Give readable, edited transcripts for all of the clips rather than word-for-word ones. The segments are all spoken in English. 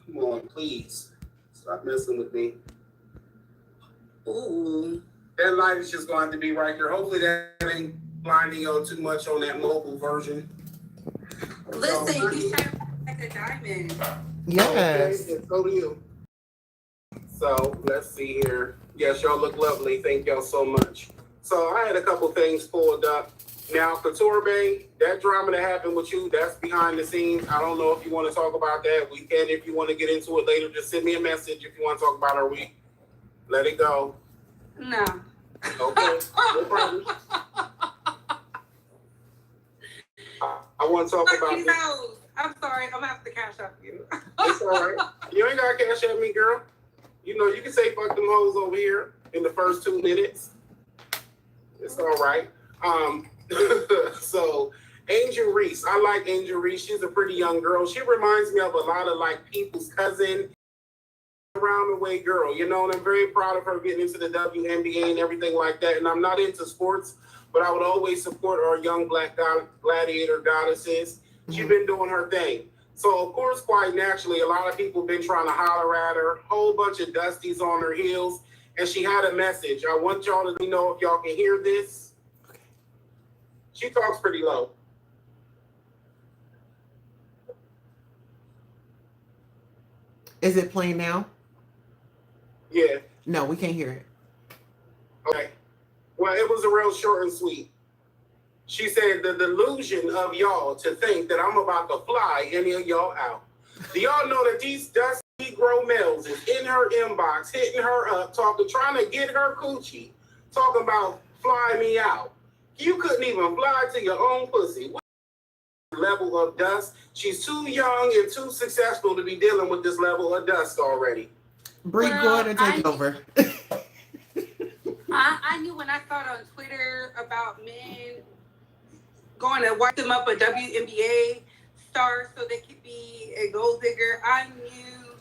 Come on, please. Stop messing with me. Ooh. That light is just going to be right there. Hopefully that ain't blinding you too much on that mobile version. Listen, you shine like a diamond. Yes. Okay, and so do you. So let's see here. Yes, y'all look lovely. Thank y'all so much. So I had a couple things pulled up. Now, COUTURE, that drama that happened with you, that's behind the scenes. I don't know if you want to talk about that. We can, if you want to get into it later, just send me a message if you want to talk about it, or we let it go. No. Okay, no problem. I want to talk about this. I'm sorry, I'm going to have to cash out you. It's all right. You ain't got to cash at me, girl. You know, you can say fuck them hoes over here in the first 2 minutes. It's all right. So Angel Reese, I like Angel Reese. She's a pretty young girl. She reminds me of a lot of like people's cousin, around the way girl, you know, and I'm very proud of her getting into the WNBA and everything like that. And I'm not into sports, but I would always support our young black gladiator goddesses. She's been doing her thing. So, of course, quite naturally, a lot of people have been trying to holler at her, whole bunch of dusties on her heels, and she had a message. I want y'all to know if y'all can hear this. She talks pretty low. Is it playing now? Yeah. No, we can't hear it. Okay. Well, it was a real short and sweet. She said, the delusion of y'all to think that I'm about to fly any of y'all out. Do y'all know that these dusty Negro males is in her inbox, hitting her up, trying to get her coochie, talking about fly me out? You couldn't even fly to your own pussy. What level of dust? She's too young and too successful to be dealing with this level of dust already. Bree, go ahead and take over. I knew when I saw it on Twitter about men going to wipe them up a WNBA star so they could be a gold digger, I knew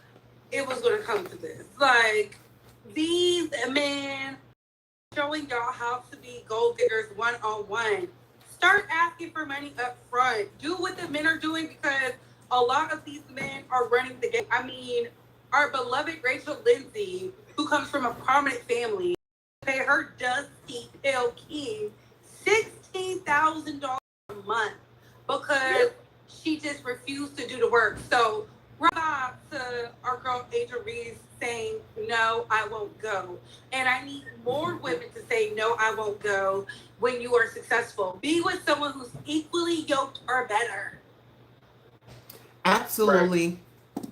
it was going to come to this. Like, these men showing y'all how to be gold diggers one-on-one. Start asking for money up front. Do what the men are doing, because a lot of these men are running the game. I mean, our beloved Rachel Lindsay, who comes from a prominent family, pay her dusty pale king $16,000 a month because she just refused to do the work. So, right to our girl Angel Reese saying, no, I won't go. And I need more women to say, no, I won't go when you are successful. Be with someone who's equally yoked or better. Absolutely. Right.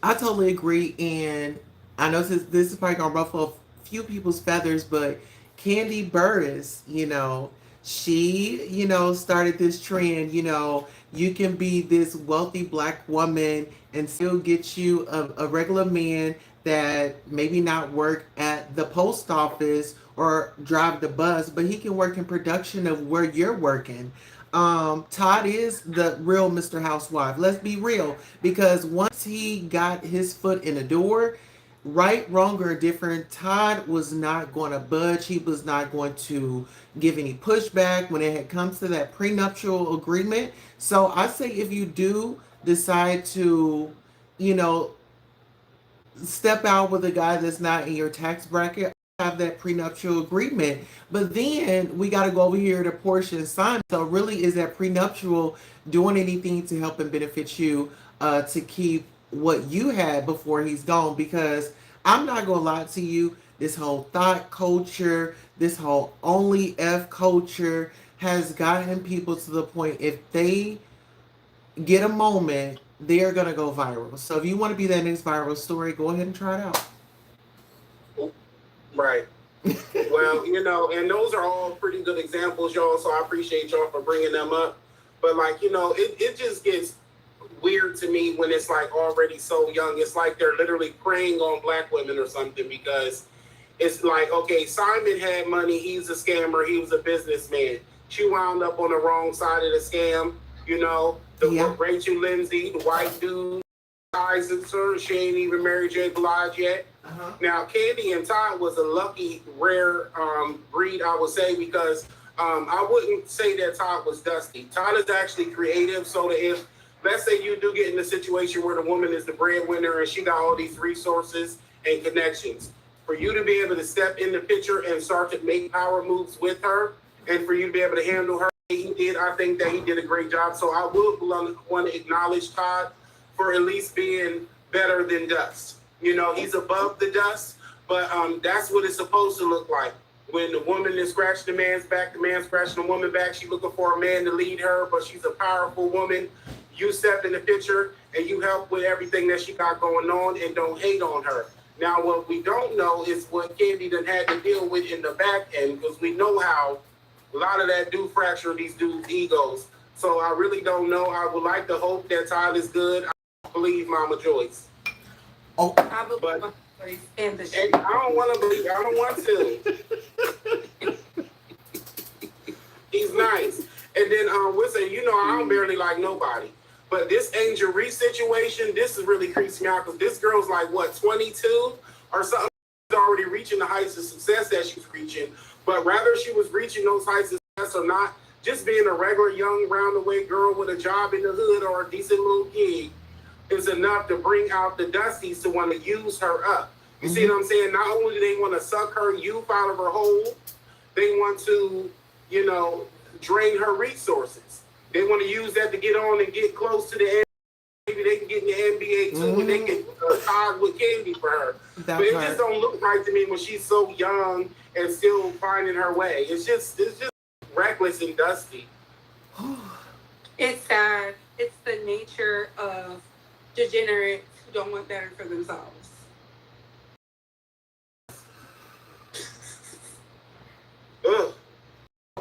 I totally agree. And I know this is probably going to ruffle a few people's feathers, but Kandi Burruss, you know, she, you know, started this trend, you know, you can be this wealthy black woman and still get you a regular man that maybe not work at the post office or drive the bus, but he can work in production of where you're working. Todd is the real Mr. Housewife. Let's be real, because once he got his foot in the door, right, wrong, or different, Todd was not going to budge. He was not going to give any pushback when it had comes to that prenuptial agreement. So I say, if you do decide to, you know, step out with a guy that's not in your tax bracket, have that prenuptial agreement. But then we got to go over here to Portia and Simon. So really, is that prenuptial doing anything to help and benefit you to keep what you had before he's gone? Because I'm not going to lie to you, this whole thought culture, this whole only F culture has gotten people to the point, if they get a moment, they're going to go viral. So if you want to be that next viral story, go ahead and try it out. Right. Well, you know, and those are all pretty good examples, y'all, so I appreciate y'all for bringing them up. But, like, you know, it just gets weird to me when it's, like, already so young. It's like they're literally preying on black women or something, because it's like, okay, Simon had money. He's a scammer. He was a businessman. She wound up on the wrong side of the scam, you know. Rachel Lindsay, the white dude, she ain't even married Jay Blige yet. Now, Kandi and Todd was a lucky, rare breed, I would say, because I wouldn't say that Todd was dusty. Todd is actually creative, so that if let's say you do get in a situation where the woman is the breadwinner and she got all these resources and connections. For you to be able to step in the picture and start to make power moves with her, and for you to be able to handle her, I think that he did a great job. So I would want to acknowledge Todd for at least being better than dust. You know, he's above the dust, but that's what it's supposed to look like. When the woman is scratching the man's back, the man scratching the woman back, she's looking for a man to lead her, but she's a powerful woman. You step in the picture and you help with everything that she got going on and don't hate on her. Now, what we don't know is what Candy done had to deal with in the back end, because we know how a lot of that do fracture these dudes' egos. So I really don't know. I would like to hope that Todd is good. I believe Mama Joyce. Oh, I believe But- Mama Joyce and the And I don't want to believe. I don't want to. He's nice. And then we'll say, you know, I don't barely like nobody. But this Angel Reese situation, this is really creeps me out, because this girl's like, what, 22 or something? She's already reaching the heights of success that she's reaching. But rather she was reaching those heights of success or not, just being a regular young round-the-way girl with a job in the hood or a decent little gig is enough to bring out the Dusties to want to use her up. You see what I'm saying? Not only do they want to suck her youth out of her hole, they want to, you know, drain her resources. They want to use that to get on and get close to the NBA. Maybe they can get in the NBA too, and they can tag with Candy for her. that But it part. just don't look right to me when she's so young and still finding her way. It's just reckless and dusty. It's sad. It's the nature of degenerates who don't want better for themselves. Ugh.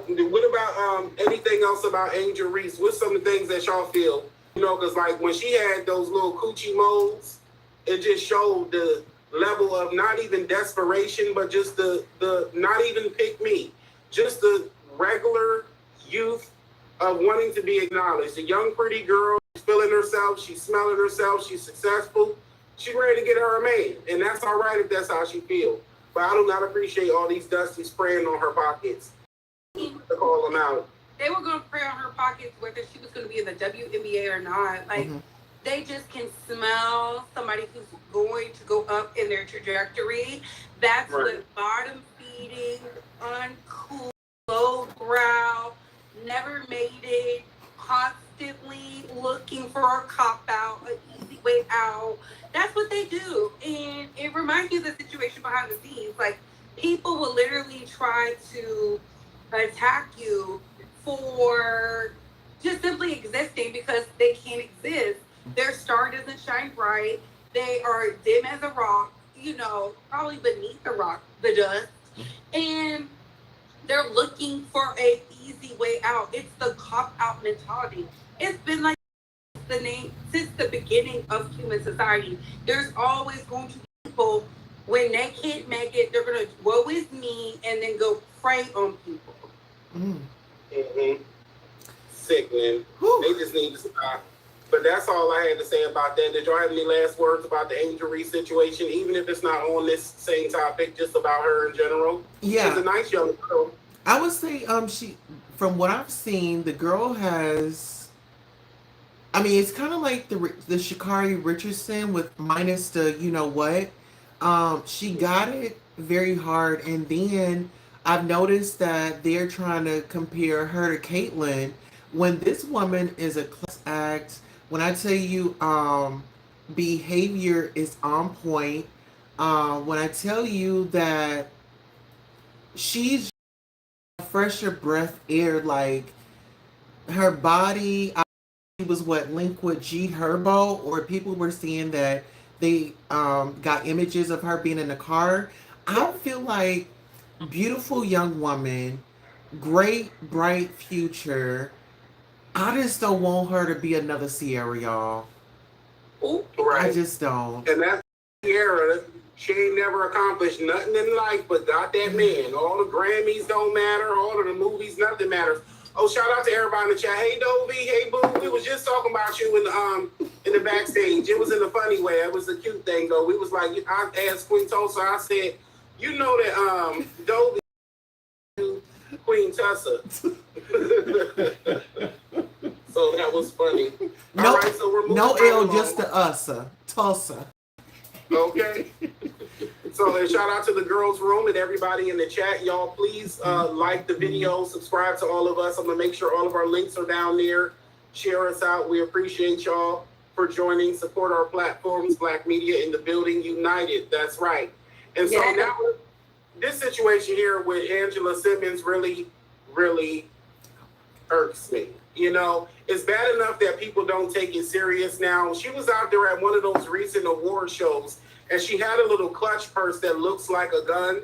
What about anything else about Angel Reese? What's some of the things that y'all feel? You know, because like when she had those little coochie molds, it just showed the level of not even desperation, but just the not even pick me, just the regular youth of wanting to be acknowledged. A young pretty girl, she's feeling herself, she's smelling herself, she's successful, she's ready to get her a man, and that's all right if that's how she feels. But I do not appreciate all these dusty spraying on her pockets. To call them out. They were going to spray on her pockets whether she was going to be in the WNBA or not. Like, they just can smell somebody who's going to go up in their trajectory. That's Right. what bottom feeding, uncool, low brow, never made it, constantly looking for a cop out, an easy way out. That's what they do. And it reminds me of the situation behind the scenes. Like, people will literally try to attack you for just simply existing because they can't exist. Their star doesn't shine bright. They are dim as a rock, you know, probably beneath the rock, the dust. And they're looking for a easy way out. It's the cop out mentality. It's been like the name since the beginning of human society. There's always going to be people, when they can't make it, they're gonna woe is me and then go prey on people. Sickening. They just need to stop. But that's all I had to say about that. Did y'all have any last words about the Angel Reese situation, even if it's not on this same topic, just about her in general? Yeah. She's a nice young girl. I would say she, from what I've seen, the girl has, I mean, it's kind of like the Sha'Carri Richardson with minus the you know what. She got it very hard, and then I've noticed that they're trying to compare her to Caitlyn when this woman is a class act. When I tell you behavior is on point, when I tell you that she's a fresher breath air, like her body, she was what linked with G Herbo, or people were saying that they got images of her being in a car. I feel like beautiful young woman, great bright future. I just don't want her to be another Sierra, y'all. Right. I just don't. And that's Sierra. She ain't never accomplished nothing in life but got that man. All the Grammys don't matter. All of the movies, nothing matters. Oh, shout out to everybody in the chat. Hey, Dovey. Hey, Boo. We was just talking about you in the backstage. It was in a funny way. It was a cute thing, though. We was like, I asked Queen Tulsa. I said, you know that Dovey Queen Tulsa. So that was funny. No, all right, so we're moving no right L, along. just the Tulsa. Okay. So and shout out to the girls' room and everybody in the chat. Y'all, please like the video, subscribe to all of us. I'm gonna make sure all of our links are down there. Share us out. We appreciate y'all for joining. Support our platforms. Black media in the building, united. That's right. And so now this situation here with Angela Simmons really, really irks me. You know, it's bad enough that people don't take it serious now. She was out there at one of those recent award shows, and she had a little clutch purse that looks like a gun.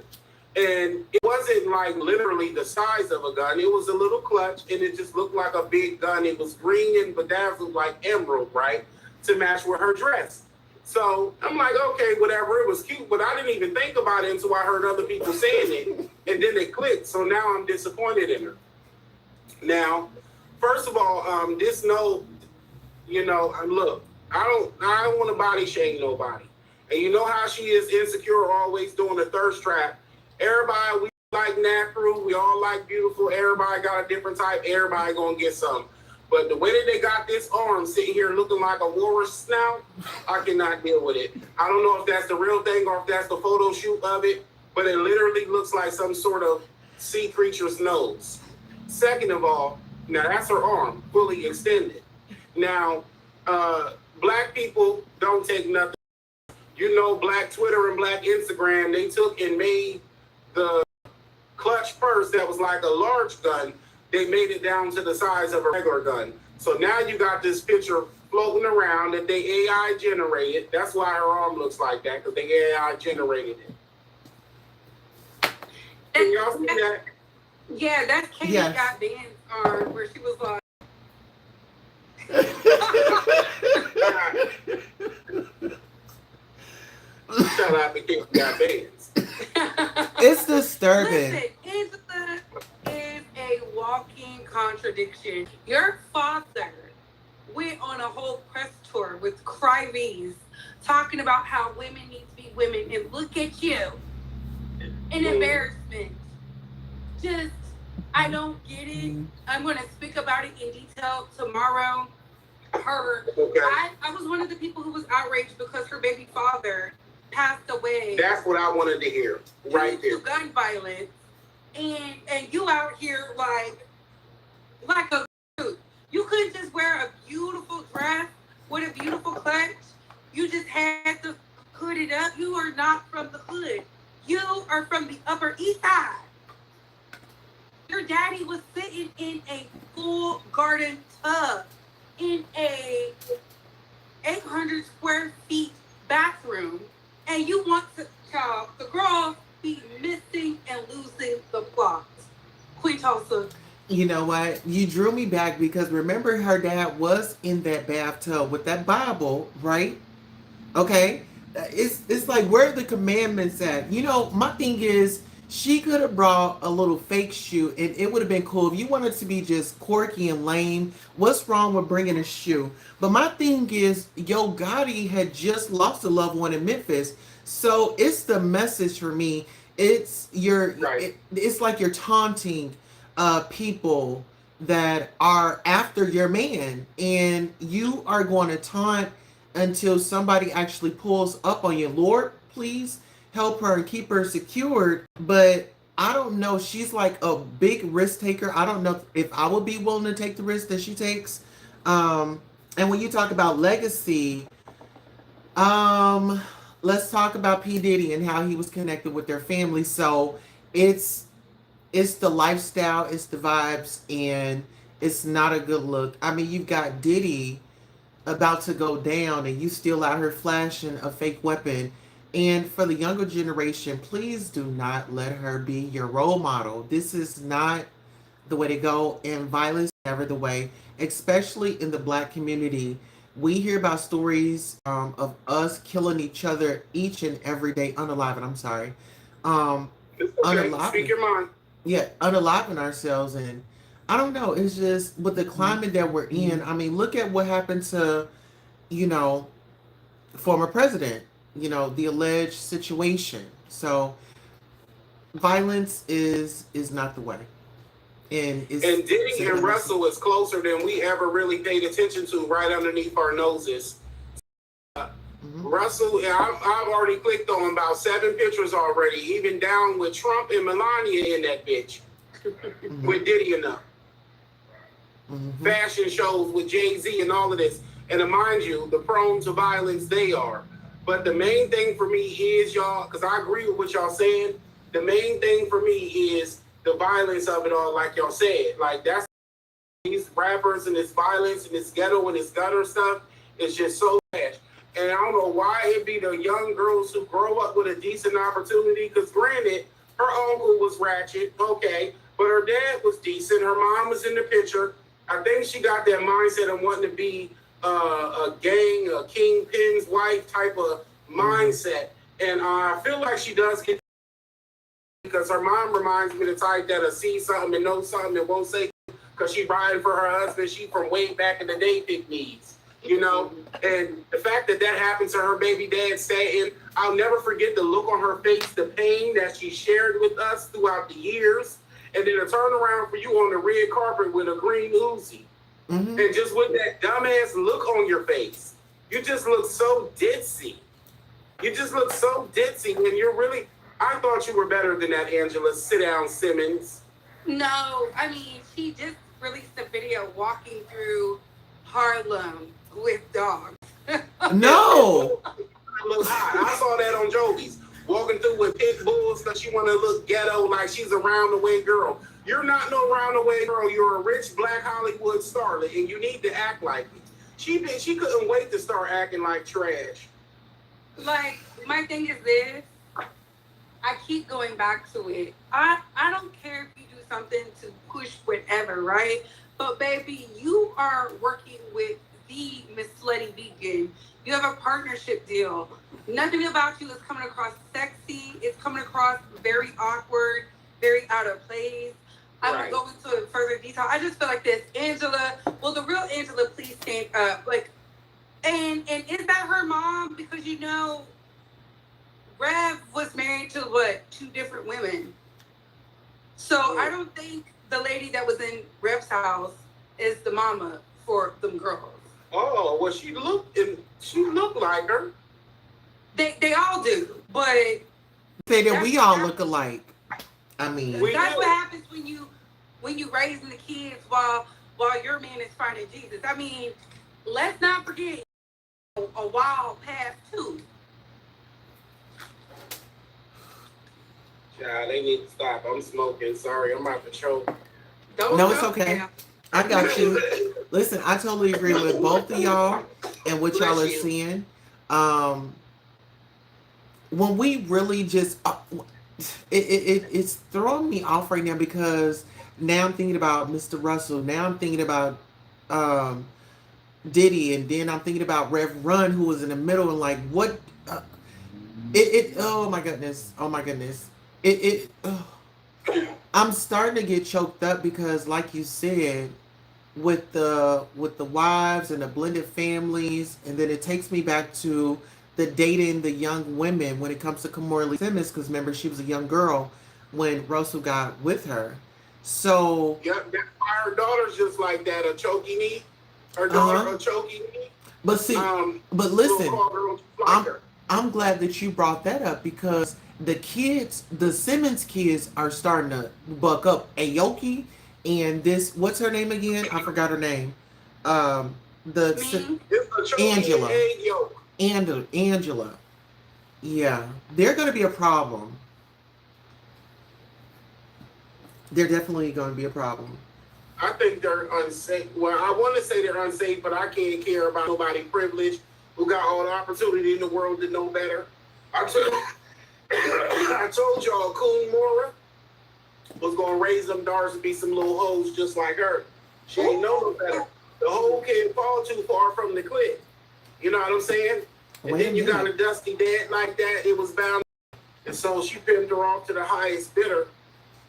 And it wasn't like literally the size of a gun. It was a little clutch, and it just looked like a big gun. It was green and bedazzled like emerald, right, to match with her dress. So I'm like, okay, whatever. It was cute, but I didn't even think about it until I heard other people saying it, and then it clicked. So now I'm disappointed in her. Now, first of all, this note, you know, look, I don't want to body shame nobody. And you know how she is insecure, always doing a thirst trap. Everybody, we like Nacru, we all like beautiful. Everybody got a different type. Everybody gonna get some. But the way that they got this arm sitting here looking like a walrus snout, I cannot deal with it. I don't know if that's the real thing or if that's the photo shoot of it, but it literally looks like some sort of sea creature's nose. Second of all, now that's her arm, fully extended. Now, black people don't take nothing. You know, black Twitter and black Instagram, they took and made the clutch purse that was like a large gun. They made it down to the size of a regular gun. So now you got this picture floating around that they AI generated. That's why her arm looks like that, because they AI generated it. Can y'all see that? Yeah, that's Katie got Dan's arm where she was like. Shout out to Katie got bands. It's disturbing. Listen, Angela is a walking contradiction. Your father went on a whole press tour with Crybees talking about how women need to be women, and look at you. An embarrassment. Just, I don't get it. I'm going to speak about it in detail tomorrow. I was one of the people who was outraged because her baby father passed away. That's what I wanted to hear, right there. Gun violence, and you out here like a dude. You couldn't just wear a beautiful dress with a beautiful clutch. You just had to hood it up. You are not from the hood. You are from the Upper East Side. Your daddy was sitting in a full garden tub in a 800 square feet bathroom, and you want the girl be missing and losing the plot. Queen Tulsa. You know what? You drew me back because remember her dad was in that bathtub with that Bible, right? Okay? It's like, where are the commandments at? You know, my thing is, she could have brought a little fake shoe and it would have been cool. If you wanted to be just quirky and lame, what's wrong with bringing a shoe? But my thing is, Yo Gotti had just lost a loved one in Memphis. So it's the message for me. It's it's like you're taunting people that are after your man, and you are going to taunt until somebody actually pulls up on you. Lord, please help her and keep her secured. But I don't know. She's like a big risk taker. I don't know if I would be willing to take the risk that she takes. And when you talk about legacy, let's talk about P. Diddy and how he was connected with their family. So it's the lifestyle, it's the vibes, and it's not a good look. I mean, you've got Diddy about to go down and you still out here flashing a fake weapon. And for the younger generation, please do not let her be your role model. This is not the way to go, and violence is never the way, especially in the Black community. We hear about stories of us killing each other each and every day, unaliving. I'm sorry. Unaliving. Speak your mind. Yeah, unaliving ourselves. And I don't know. It's just with the climate that we're in. I mean, look at what happened to, former president, the alleged situation. So violence is not the way. And Diddy and Russell is closer than we ever really paid attention to, right underneath our noses. Russell, I've already clicked on about 7 pictures already, even down with Trump and Melania in that bitch, with Diddy and them. Fashion shows with Jay-Z and all of this. And mind you, the prone to violence they are. But the main thing for me is, y'all, because I agree with what y'all saying, the main thing for me is the violence of it all, like y'all said. Like, that's these rappers and this violence and this ghetto and this gutter stuff is just so trash. And I don't know why it be the young girls who grow up with a decent opportunity, because granted, her uncle was ratchet, okay, but her dad was decent. Her mom was in the picture. I think she got that mindset of wanting to be a gang, a kingpin's wife type of mindset. And I feel like she does get, because her mom reminds me of the type that'll see something and know something and won't say, because she riding for her husband. She from way back in the day pick needs, you know? And the fact that that happened to her baby dad saying, I'll never forget the look on her face, the pain that she shared with us throughout the years. And then to turn around for you on the red carpet with a green Uzi. And just with that dumbass look on your face. You just look so ditzy. You just look so ditzy when you're really, I thought you were better than that, Angela. Sit down, Simmons. No, I mean, she just released a video walking through Harlem with dogs. No. Look hot. I saw that on Jovi's. Walking through with pit bulls because she want to look ghetto like she's a round-the-way girl. You're not no round-the-way girl. You're a rich black Hollywood starlet, and you need to act like it. She couldn't wait to start acting like trash. Like, my thing is this. I keep going back to it. I don't care if you do something to push whatever, right? But, baby, you are working with the Miss Slutty Vegan. You have a partnership deal. Nothing about you is coming across sexy. It's coming across very awkward, very out of place. I won't go into further detail. I just feel like this. Angela, will the real Angela please stand up? Like, and is that her mom? Because, you know, Rev was married to, what, 2 different women. So I don't think the lady that was in Rev's house is the mama for them girls. Oh, well, she looked like her. They all do, but say that we all look alike. I mean, that's what happens when you raising the kids while your man is finding Jesus. I mean, let's not forget a wild past too. Child, they need to stop. I'm smoking. Sorry, I'm about to choke. No, it's okay. I got you. Listen, I totally agree with both of y'all and what y'all are seeing. When we really just, it's throwing me off right now, because now I'm thinking about Mr. Russell. Now I'm thinking about Diddy, and then I'm thinking about Rev Run, who was in the middle, and like what? Oh my goodness! Oh my goodness! I'm starting to get choked up because, like you said, with the wives and the blended families, and then it takes me back to the dating the young women when it comes to Kimora Simmons, because remember, she was a young girl when Russell got with her. So yep, her daughter's just like that, a chokey knee. Her daughter, a chokey knee. But see, but listen, I'm glad that you brought that up, because the kids, the Simmons kids, are starting to buck up. Aoki and this, what's her name again? I forgot her name. Angela. Yeah, they're going to be a problem. They're definitely going to be a problem. I think they're unsafe. Well, I want to say they're unsafe, but I can't care about nobody privileged who got all the opportunity in the world to know better. I told y'all Coon Mora was going to raise them daughters to be some little hoes just like her. She ain't know no better. The hoe can't fall too far from the cliff. You know what I'm saying? And then you got a dusty dad like that. It was bound. And so she pimped her off to the highest bidder.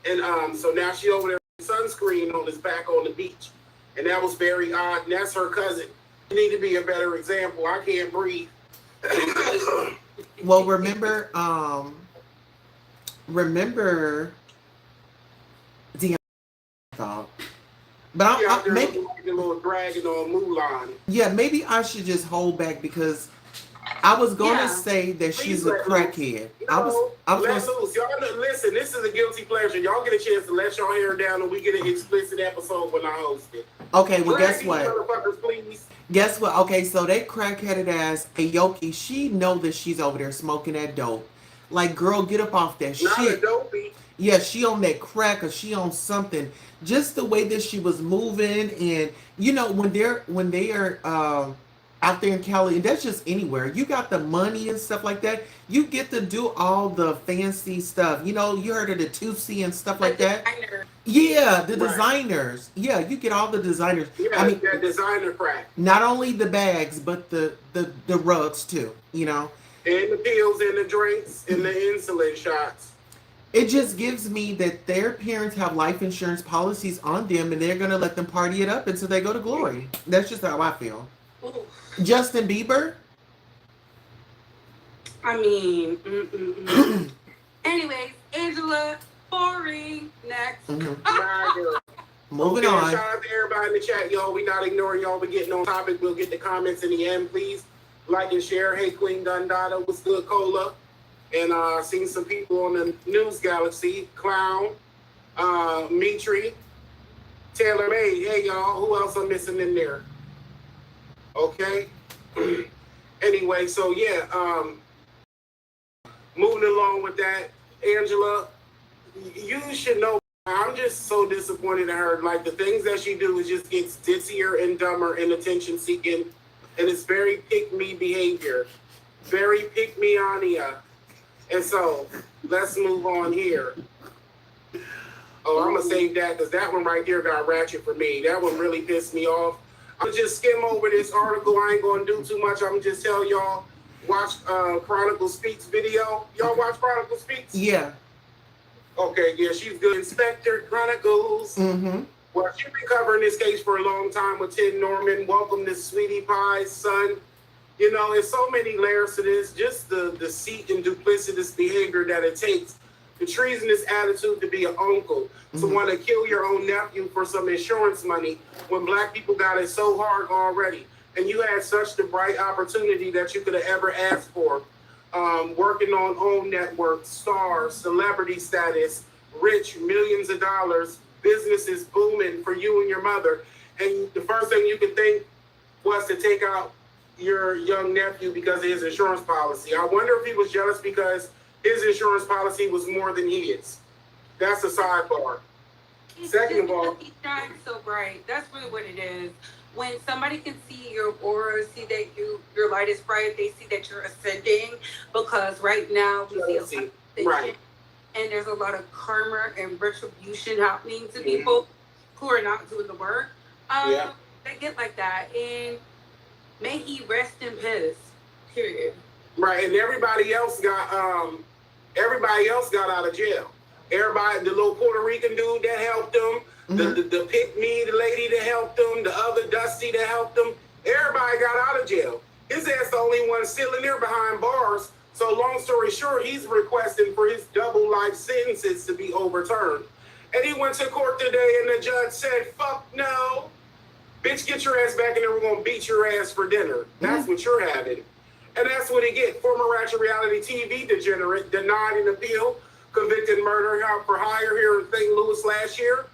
And so now she over there with sunscreen on his back on the beach. And that was very odd. And that's her cousin. You need to be a better example. I can't breathe. Well, remember Deion, thought. But Yeah, they're maybe like a little dragon on Mulan. yeah, maybe I should just hold back because I was gonna say that she's a crackhead. No, I was let gonna loose. Y'all listen, this is a guilty pleasure. Y'all get a chance to let y'all hair down and we get an explicit episode when I host it. okay, well Drag guess these what? motherfuckers, please. Guess what? Okay, so that crackheaded ass Aoki, she know that she's over there smoking that dope. Like, girl, get up off that Not a shit. dopey. Yeah, she on that crack or she on something. Just the way that she was moving, and you know when they are out there in Cali, and that's just anywhere. You got the money and stuff like that. You get to do all the fancy stuff. You know, you heard of the 2C and stuff like that. Designer. Yeah, the Right. designers. Yeah, you get all the designers. Yeah, I mean, that designer crack. not only the bags, but the rugs too. You know, And the pills and the drinks and the insulin shots. it just gives me that their parents have life insurance policies on them, and they're gonna let them party it up until they go to glory. That's just how I feel. Ooh. Justin Bieber. I mean, anyways, Angela, boring. Next. My girl. Moving Okay, on. shout out to everybody in the chat, y'all. We not ignoring y'all. We getting on topic. We'll get the comments in the end, please. Like and share. Hey, Queen Dundada, what's good, Cola? And seen some people on the news galaxy. Clown, Mitri, Taylor May. Hey, y'all. Who else I'm missing in there? Okay. Anyway, so yeah, moving along with that, Angela, you should know. I'm just so disappointed in her. Like, the things that she do is just gets ditzier and dumber and attention seeking, and it's very pick me behavior, very pick me ania. And so let's move on here. Oh, I'm gonna save that because that one right there got ratchet for me. That one really pissed me off. I'm gonna just skim over this article. I ain't gonna do too much. I'm gonna just tell y'all, watch Chronicle Speaks video. Y'all watch Chronicle Speaks? Yeah. Okay, yeah, she's good. Inspector Chronicles. Mm-hmm. Well, she's been covering this case for a long time with Ted Norman. Welcome to Sweetie Pie's son. You know, there's so many layers to this. Just the deceit and duplicitous behavior that it takes. The treasonous attitude to be an uncle, to want to kill your own nephew for some insurance money when black people got it so hard already. And you had such the bright opportunity that you could have ever asked for. Working on OWN network, stars, celebrity status, rich, millions of dollars, businesses booming for you and your mother. And the first thing you could think was to take out your young nephew because of his insurance policy. I wonder if he was jealous because his insurance policy was more than his. That's a sidebar. Second of all, he shines so bright. That's really what it is. When somebody can see your aura, see that your light is bright, they see that you're ascending. Because right now we see a lot of ascension, right. and there's a lot of karma and retribution happening to people who are not doing the work. They get like that, and may he rest in peace. Period. Right, and everybody else got out of jail. Everybody, the little Puerto Rican dude that helped them, the pick me, the lady that helped them, the other Dusty that helped them, everybody got out of jail. His ass the only one still in there behind bars. So long story short, he's requesting for his double life sentences to be overturned. And he went to court today and the judge said, fuck no. Bitch, get your ass back in there. We're going to beat your ass for dinner. That's what you're having. And that's what he get. Former Ratchet reality TV degenerate denied an appeal, convicted murder for hire here in St. Louis last year.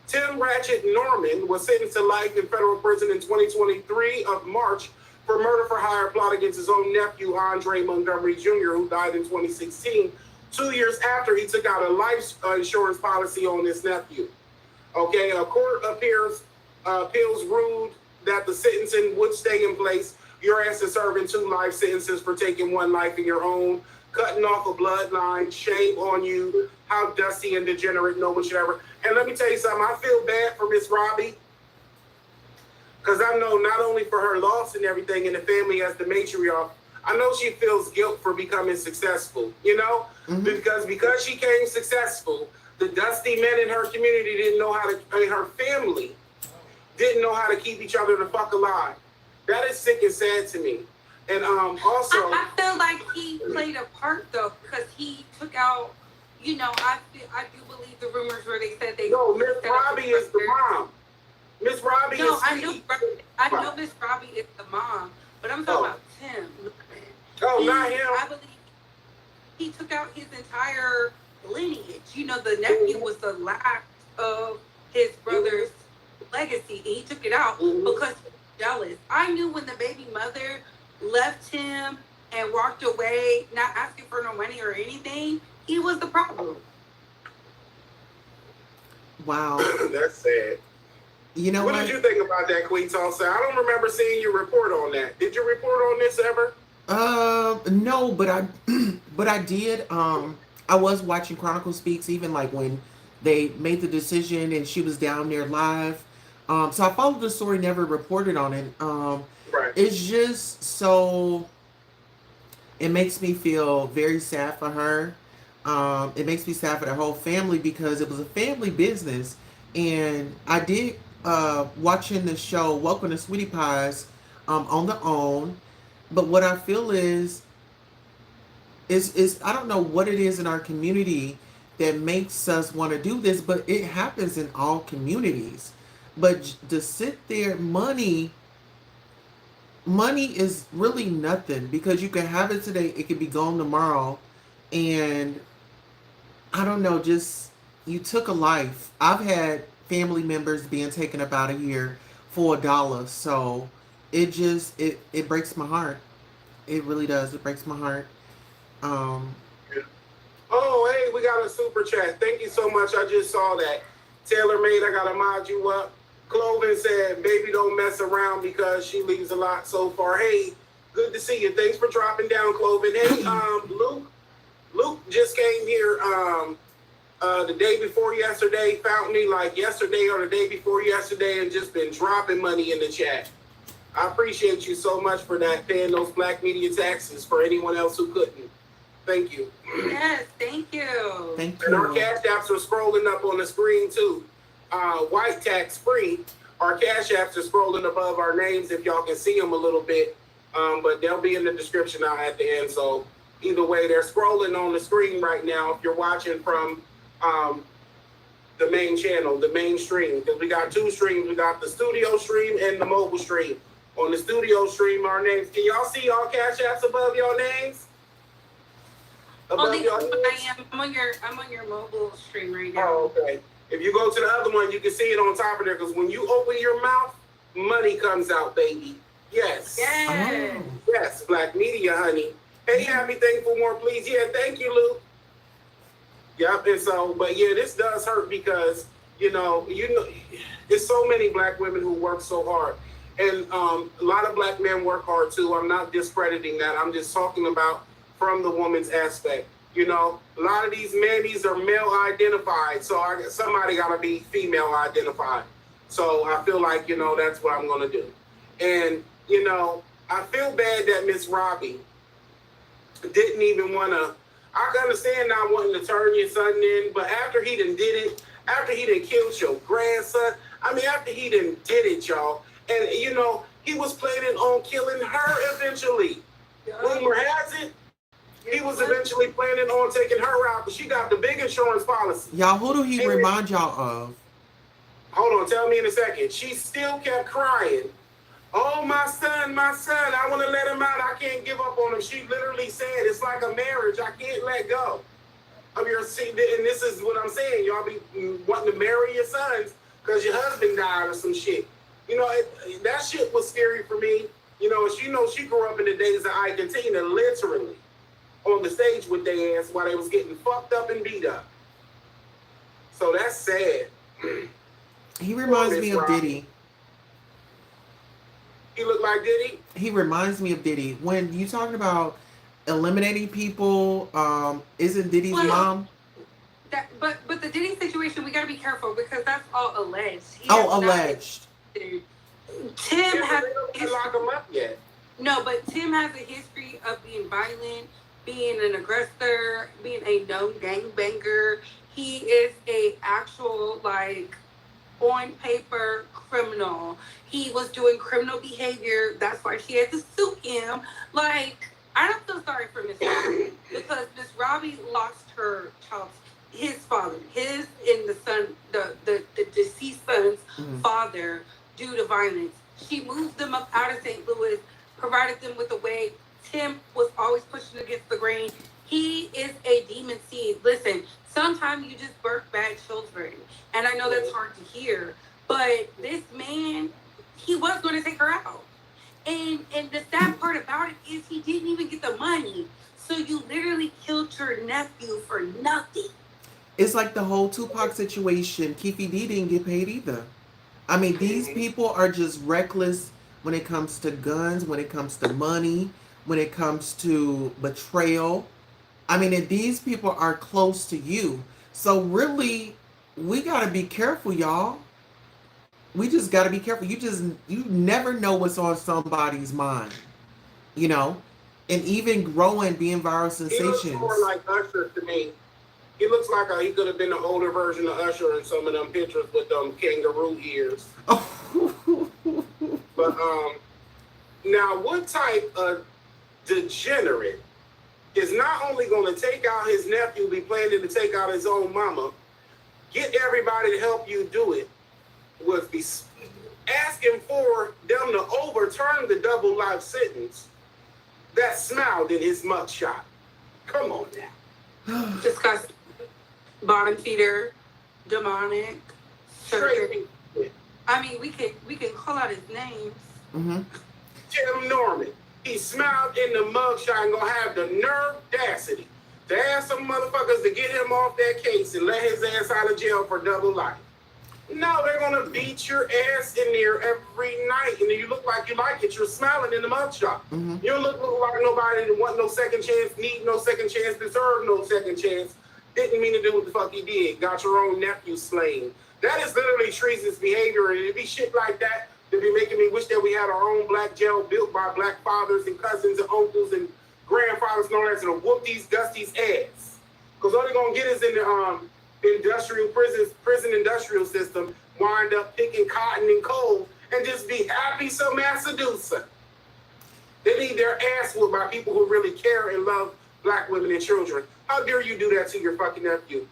Tim Ratchet Norman was sentenced to life in federal prison in 2023 of March for murder for hire plot against his own nephew, Andre Montgomery Jr., who died in 2016, 2 years after he took out a life insurance policy on his nephew. Okay, a court appeals ruled that the sentencing would stay in place. Your ass is serving 2 life sentences for taking 1 life of your own, cutting off a bloodline. Shame on you. How dusty and degenerate no one should ever. And let me tell you something. I feel bad for Miss Robbie because I know not only for her loss and everything in the family as the matriarch, I know she feels guilt for becoming successful, you know, because she came successful, the dusty men in her community didn't know how to, her family didn't know how to keep each other the fuck alive. That is sick and sad to me. And also, I feel like he played a part though, because he took out, you know, I do believe the rumors where they said they. No, Miss set up Robbie his is the brother. mom. Miss Robbie No, is I sweet. know Miss Robbie is the mom, but I'm talking about Tim. Oh, not I him. believe he took out his entire lineage. You know, the nephew was the last of his brother's legacy, and he took it out because he was jealous. I knew when the baby mother left him and walked away, not asking for no money or anything, he was the problem. Wow. That's sad. You know What what? did you think about that, Queen Tulsa? I don't remember seeing you report on that. Did you report on this ever? No, but I, but I did. I was watching Chronicle Speaks, even like when they made the decision and she was down there live. So I followed the story, never reported on it. Right. It's just so. It makes me feel very sad for her. It makes me sad for the whole family because it was a family business, and I did watching the show Welcome to Sweetie Pies on the own. But what I feel is I don't know what it is in our community that makes us want to do this, but it happens in all communities. But to sit there, money is really nothing because you can have it today, it could be gone tomorrow, and I don't know, just you took a life. I've had family members being taken up out of here for $1, so it breaks my heart. It really does. It breaks my heart. Um, Oh, hey, we got a super chat. Thank you so much. I just saw that. Taylor Made, I gotta mod you up. Cloven said, baby, don't mess around because she leaves a lot so far. Hey, good to see you. Thanks for dropping down, Cloven. Hey, Luke just came here the day before yesterday, found me like yesterday or the day before yesterday, and just been dropping money in the chat. I appreciate you so much for that, paying those black media taxes for anyone else who couldn't. Thank you. Yes, thank you. Thank And our you. cash apps are scrolling up on the screen too. White tax free. Our cash apps are scrolling above our names if y'all can see them a little bit. But they'll be in the description now at the end. So either way, they're scrolling on the screen right now if you're watching from the main channel, the main stream. Because we got two streams. We got the studio stream and the mobile stream. On the studio stream, our names. Can y'all see y'all cash apps above your names? Only I'm on your mobile stream right now. Oh, okay. If you go to the other one, you can see it on top of there because when you open your mouth, money comes out, baby. Yes. Yes. Oh. Yes, Black Media, honey. Hey, happy thankful more, please. Yeah, thank you, Luke. Yep, and so, but yeah, this does hurt because, you know, there's so many black women who work so hard. And a lot of black men work hard too. I'm not discrediting that. I'm just talking about from the woman's aspect. You know, a lot of these men, these are male identified. So somebody got to be female identified. So I feel like, you know, that's what I'm going to do. And, you know, I feel bad that Miss Robbie didn't even want to, I can understand not wanting to turn your son in, but after he done did it, after he done killed your grandson, I mean, after he done did it, y'all, and, you know, he was planning on killing her eventually. Rumor has it, he was eventually planning on taking her out, but she got the big insurance policy. Y'all, who do he remind y'all of? Hold on, tell me in a second. She still kept crying. Oh, my son, I want to let him out. I can't give up on him. She literally said, it's like a marriage. I can't let go of your seat. And this is what I'm saying. Y'all be wanting to marry your sons because your husband died or some shit. You know, that shit was scary for me. You know, she grew up in the days of Ike and Tina, literally on the stage with their ass while they was getting fucked up and beat up. So that's sad. He reminds me of Diddy. He look like Diddy? He reminds me of Diddy. When you talking about eliminating people, isn't Diddy's mom? But the Diddy situation, we got to be careful because that's all alleged. Alleged. Tim has lock him up yet. No, but Tim has a history of being violent, being an aggressor, being a known gangbanger. He is a actual, like, on paper criminal. He was doing criminal behavior. That's why she had to sue him. Like, I don't feel sorry for Miss Robbie because Miss Robbie lost her child. his father, his and the son, the deceased son's father, due to violence. She moved them up out of St. Louis, provided them with a way. Tim was always pushing against the grain. He is a demon seed. Listen, sometimes you just birth bad children. And I know that's hard to hear, but this man, he was going to take her out. And the sad part about it is he didn't even get the money. So you literally killed your nephew for nothing. It's like the whole Tupac situation. Keefe D didn't get paid either. I mean, these people are just reckless when it comes to guns, when it comes to money, when it comes to betrayal. I mean, and these people are close to you. So really, we got to be careful, y'all. We just got to be careful. You never know what's on somebody's mind, you know? And even growing, being viral sensations. He looks more like Usher to me. He looks like he could have been an older version of Usher in some of them pictures with them kangaroo ears. But now, what type of degenerate is not only going to take out his nephew, be planning to take out his own mama, get everybody to help you do it, was be asking for them to overturn the double life sentence that smiled in his mugshot. Come on now. Disgusting. Bottom feeder, demonic, Straight. I mean, we can call out his names. Tim Norman. He smiled in the mugshot and gonna have the nerve audacity to ask some motherfuckers to get him off that case and let his ass out of jail for double life. No, they're gonna beat your ass in there every night, and you look like you like it. You're smiling in the mugshot. You don't look like nobody that want no second chance, need no second chance, deserve no second chance. Didn't mean to do what the fuck he did. Got your own nephew slain. That is literally treasonous behavior, and it'd be shit like that to be making me wish that we had our own black jail built by black fathers and cousins and uncles and grandfathers and all that, to whoop these Dusties' ass. Because all they're gonna get is in the industrial prison industrial system, wind up picking cotton and coal and just be happy some Massachusetts. They need their ass whooped by people who really care and love black women and children. How dare you do that to your fucking nephew?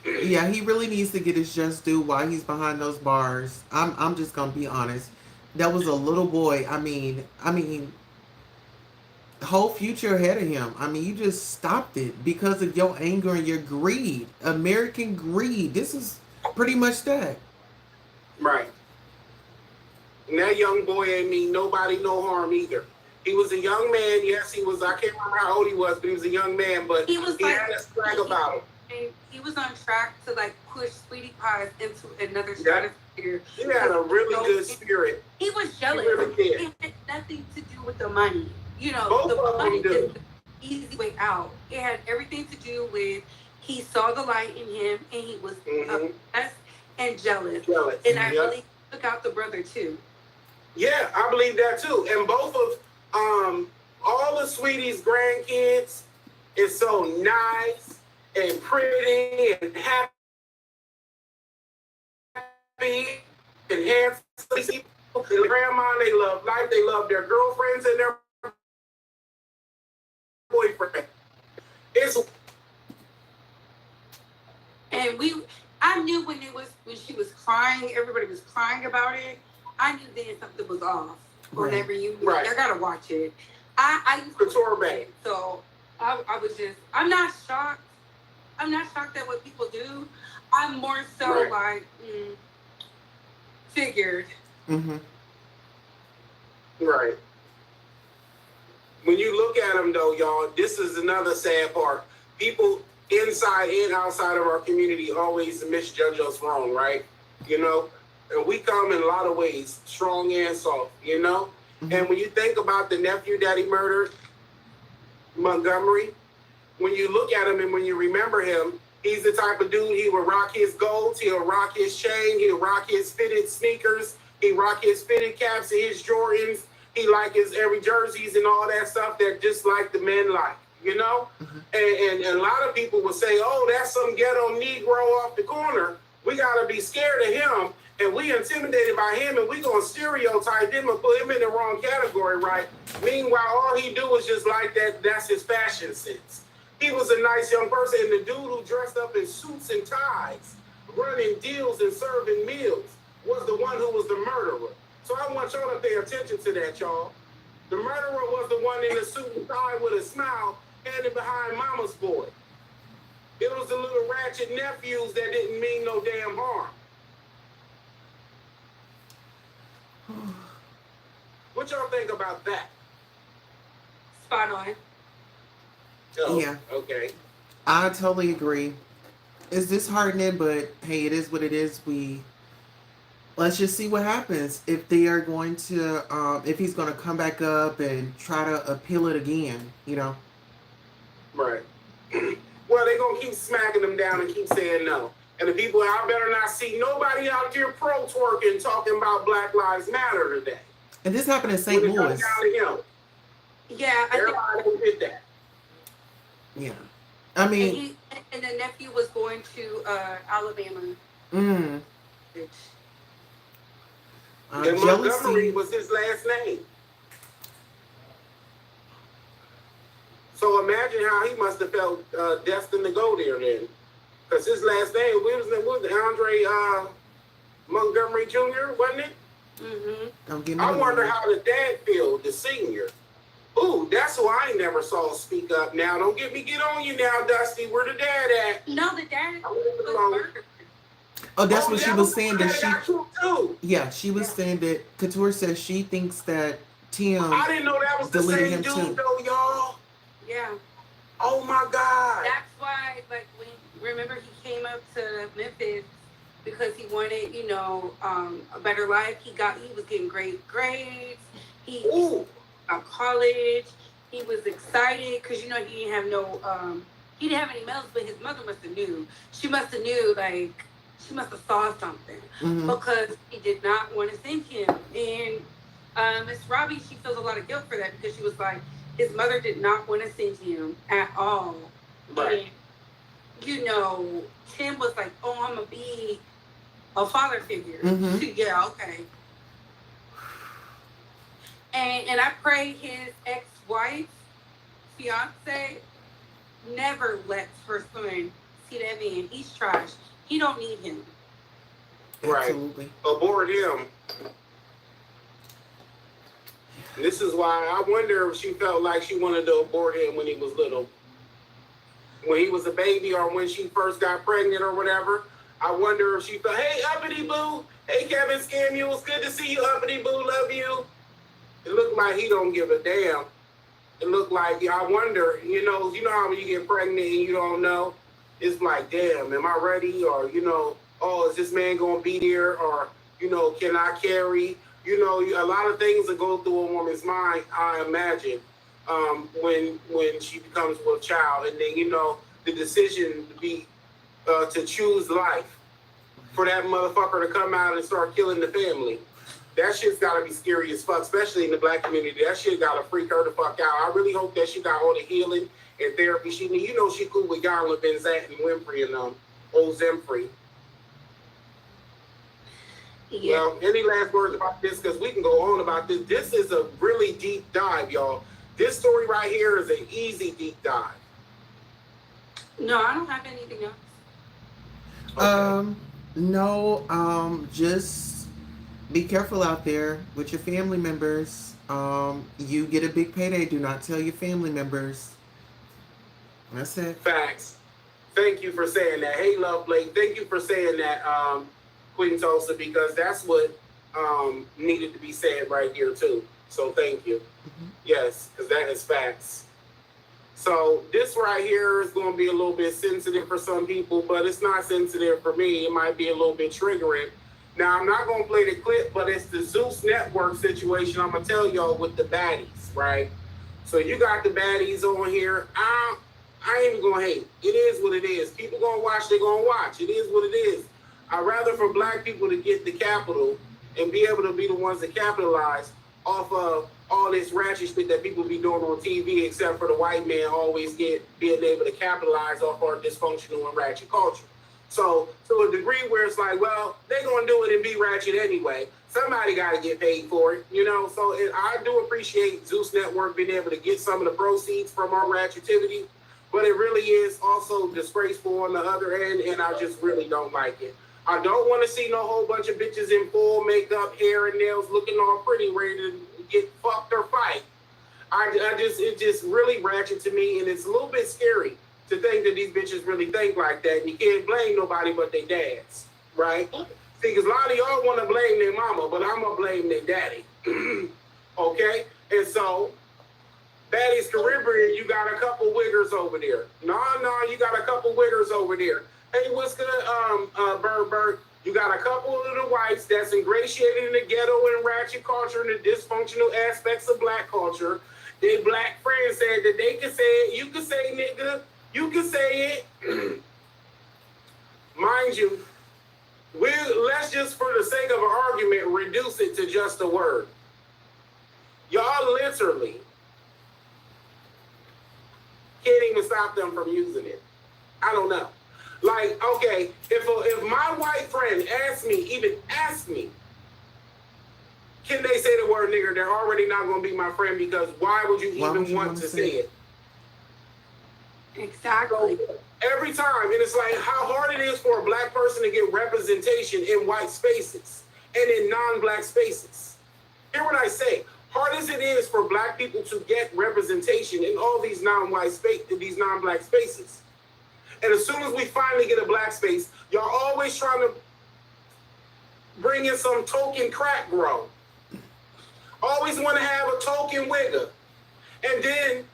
Yeah, he really needs to get his just due while he's behind those bars. I'm just gonna be honest. That was a little boy. I mean, whole future ahead of him. I mean, you just stopped it because of your anger and your greed. American greed. This is pretty much that. Right. And that young boy ain't mean nobody no harm either. He was a young man. Yes, he was. I can't remember how old he was, but he was a young man. But he had a swag about him. And he was on track to like push Sweetie Pie into another stratosphere. He had a really good spirit. He was jealous. He really did. It had nothing to do with the money. You know, Both the of them money do. is the easy way out. It had everything to do with he saw the light in him and he was obsessed and jealous. And I really took out the brother too. Yeah, I believe that too. And both of all of Sweetie's grandkids is so nice and pretty and happy and handsome. And grandma, they love life. They love their girlfriends and their boyfriend. I knew when she was crying, everybody was crying about it. I knew then something was off. Whenever you, I gotta watch it. I used to COUTURE back. So I was just, I'm not shocked. I'm not shocked at what people do. I'm more so like figured. Right. When you look at them, though, y'all, this is another sad part. People inside and outside of our community always misjudge us wrong, right? You know? And we come in a lot of ways, strong and soft, you know? And when you think about the nephew that he murdered, Montgomery, when you look at him and when you remember him, he's the type of dude, he will rock his golds, he'll rock his chain, he'll rock his fitted sneakers, he rock his fitted caps and his Jordans, he like his every jerseys and all that stuff that just like the men like, you know? And a lot of people will say, oh, that's some ghetto Negro off the corner. We got to be scared of him. And we intimidated by him, and we gonna stereotype him and put him in the wrong category, right? Meanwhile, all he do is just like that. That's his fashion sense. He was a nice young person, and the dude who dressed up in suits and ties, running deals and serving meals, was the one who was the murderer. So I want y'all to pay attention to that, y'all. The murderer was the one in the suit and tie with a smile, standing behind mama's boy. It was the little ratchet nephews that didn't mean no damn harm. What y'all think about that? Spot on. Oh, Yeah. Okay. I totally agree. It's disheartening, but hey, it is what it is. Let's just see what happens if they are going to, if he's going to come back up and try to appeal it again, you know? Right. Well, they're going to keep smacking them down and keep saying no. And the people, I better not see nobody out there pro-twerking talking about Black Lives Matter today. And this happened in St. When it Louis. comes down to him. Yeah, I think. Everybody did that. Yeah. I mean. And the nephew was going to Alabama. Which, And Montgomery was his last name. So imagine how he must have felt destined to go there then. Because his last name was Andre Montgomery Jr., wasn't it? mm-hmm. I wonder how the dad feel, the senior. Ooh, that's who I never saw speak up now. Don't get on you now, Dusty. Where the dad at? No, the dad was murdered. Oh, that's what she was saying, that she. Too. Yeah, she was saying that Couture says she thinks that Tim. I didn't know that was the same dude, though, y'all. Yeah. Oh my God. That's why, like, remember he came up to Memphis because he wanted, you know, a better life. He was getting great grades. He got college. He was excited because, you know, he didn't have any medals, but his mother must have knew. She must have knew, like, she must have saw something because he did not want to send him. And Miss Robbie, she feels a lot of guilt for that because she was like, his mother did not want to send him at all. Right. And, you know, Tim was like, oh, I'm going to be a father figure. Yeah, okay. And I pray his ex-wife, fiance, never lets her son see that man. He's trash. He don't need him. Right. Absolutely. Abort him. This is why I wonder if she felt like she wanted to abort him when he was little. When he was a baby or when she first got pregnant or whatever. I wonder if she felt, hey, Uppity Boo. Hey, Kevin Scamuel. It's good to see you, Uppity Boo. Love you. It looked like he don't give a damn. It looked like, I wonder, you know how when you get pregnant and you don't know? It's like, damn, am I ready? Or, you know, oh, is this man going to be there? Or, you know, can I carry? You know, a lot of things that go through a woman's mind, I imagine, when she becomes with a child. And then, you know, the decision to be, to choose life for that motherfucker to come out and start killing the family. That shit's gotta be scary as fuck, especially in the Black community. That shit gotta freak her the fuck out. I really hope that she got all the healing and therapy she needs. You know she cool with Yarla Benzat and Winfrey and old Zemfrey. Yeah. Well, any last words about this? Because we can go on about this. This is a really deep dive, y'all. This story right here is an easy deep dive. No, I don't have anything else. Okay. No, just be careful out there with your family members. You get a big payday. Do not tell your family members. That's it. Facts. Thank you for saying that. Hey, Love Blake. Thank you for saying that, Queen Tulsa, because that's what needed to be said right here too. So thank you. Yes, because that is facts. So this right here is going to be a little bit sensitive for some people, but it's not sensitive for me. It might be a little bit triggering. Now, I'm not going to play the clip, but it's the Zeus Network situation. I'm going to tell y'all with the baddies, right? So you got the baddies on here. I ain't even going to hate. It is what it is. People going to watch, they're going to watch. It is what it is. I'd rather for Black people to get the capital and be able to be the ones that capitalize off of all this ratchet shit that people be doing on TV, except for the white man always being able to capitalize off our dysfunctional and ratchet culture. So to a degree where it's like, well, they're going to do it and be ratchet anyway. Somebody got to get paid for it, you know? So I do appreciate Zeus Network being able to get some of the proceeds from our ratchetivity. but it really is also disgraceful on the other end, and I just really don't like it. I don't want to see no whole bunch of bitches in full makeup, hair, and nails looking all pretty, ready to get fucked or fight. It just really ratchet to me, and it's a little bit scary to think that these bitches really think like that, and you can't blame nobody but their dads, right? See, because a lot of y'all want to blame their mama, but I'm going to blame their daddy, okay? And so, Baddies Caribbean, you got a couple wiggers over there. No, you got a couple wiggers over there. Hey, what's good, Bird? You got a couple of the whites that's ingratiated in the ghetto and ratchet culture and the dysfunctional aspects of black culture. Their black friends said that they can say it. You can say nigga. You can say it. Mind you, let's just, for the sake of an argument, reduce it to just a word. Y'all literally can't even stop them from using it. I don't know. Like, okay, if my white friend even asks me, can they say the word nigger, they're already not going to be my friend, because why would you even want to say it? Exactly. So, every time, and it's like how hard it is for a black person to get representation in white spaces and in non-black spaces. Hear what I say. Hard as it is for black people to get representation in all these non-white space, these non-black spaces. And as soon as we finally get a black space, y'all always trying to bring in some token crack bro. Always want to have a token wigger. And then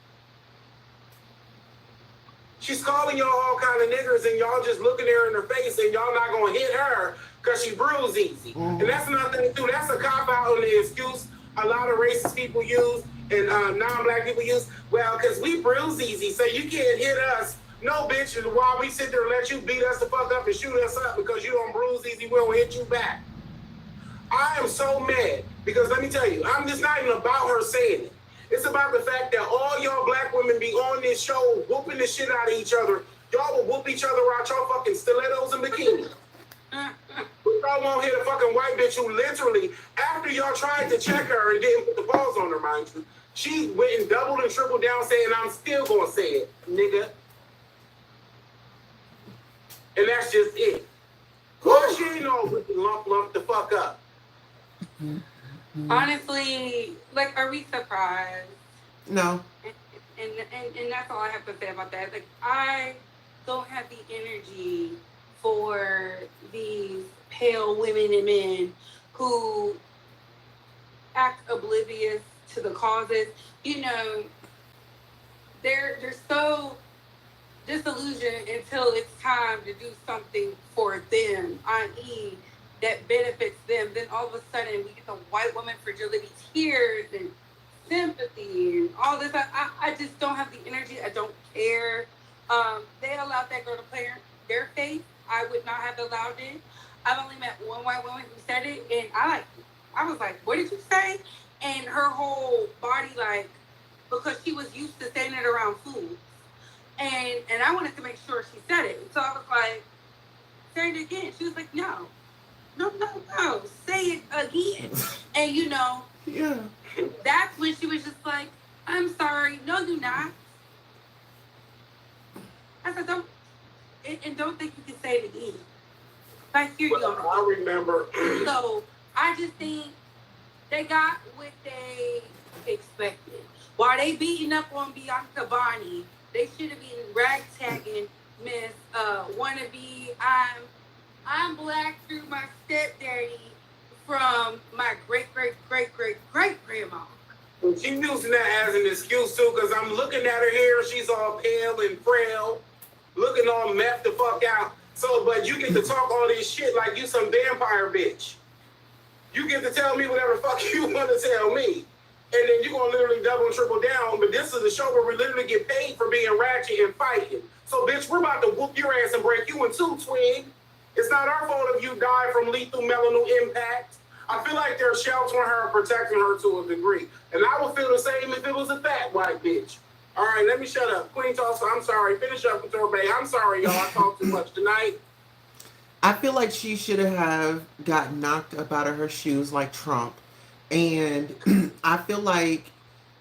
she's calling y'all all kind of niggers, and y'all just looking her in her face, and y'all not going to hit her because she bruise easy. And that's nothing to do. That's a cop-out on the excuse a lot of racist people use and non-black people use. Well, because we bruise easy, so you can't hit us. No, bitch, while we sit there and let you beat us the fuck up and shoot us up because you don't bruise easy, we don't hit you back. I am so mad because let me tell you, it's not even about her saying it. It's about the fact that all y'all black women be on this show whooping the shit out of each other. Y'all will whoop each other out your fucking stilettos and bikinis. Y'all won't hit a fucking white bitch who literally, after y'all tried to check her and didn't put the balls on her, mind you, she went and doubled and tripled down saying, I'm still gonna say it, nigga. And that's just it. Well, she ain't no lump the fuck up. Honestly, like, are we surprised? No. And that's all I have to say about that. Like, I don't have the energy for these pale women and men who act oblivious to the causes. You know, they're so disillusioned until it's time to do something for them, i.e., that benefits them. Then all of a sudden we get the white woman fragility tears and sympathy and all this. I just don't have the energy. I don't care. They allowed that girl to play their face. I would not have allowed it. I've only met one white woman who said it, and I was like, what did you say? And her whole body, like, because she was used to saying it around food. And I wanted to make sure she said it. So I was like, say it again. She was like, no, say it again. And you know, yeah, that's when she was just like, I'm sorry, no, you're not. I said, don't think you can say it again. I hear you. I remember. So I just think they got what they expected. While they beating up on Bianca Bonnie, they should have been ragtagging Miss Wannabe. I'm black through my stepdaddy from my great grandma. Well, she's using that as an excuse too, because I'm looking at her here. She's all pale and frail, looking all messed the fuck out. So, but you get to talk all this shit like you some vampire bitch. You get to tell me whatever fuck you want to tell me. And then you're going to literally double and triple down. But this is a show where we literally get paid for being ratchet and fighting. So, bitch, we're about to whoop your ass and break you in two, twin. It's not our fault if you die from lethal melanoma impact. I feel like they're sheltering her and protecting her to a degree. And I would feel the same if it was a fat white bitch. All right, let me shut up. Queen Tulsa, I'm sorry. Finish up with her, babe. I'm sorry, y'all. I talked too much tonight. I feel like she should have got knocked up out of her shoes like Trump. And I feel like,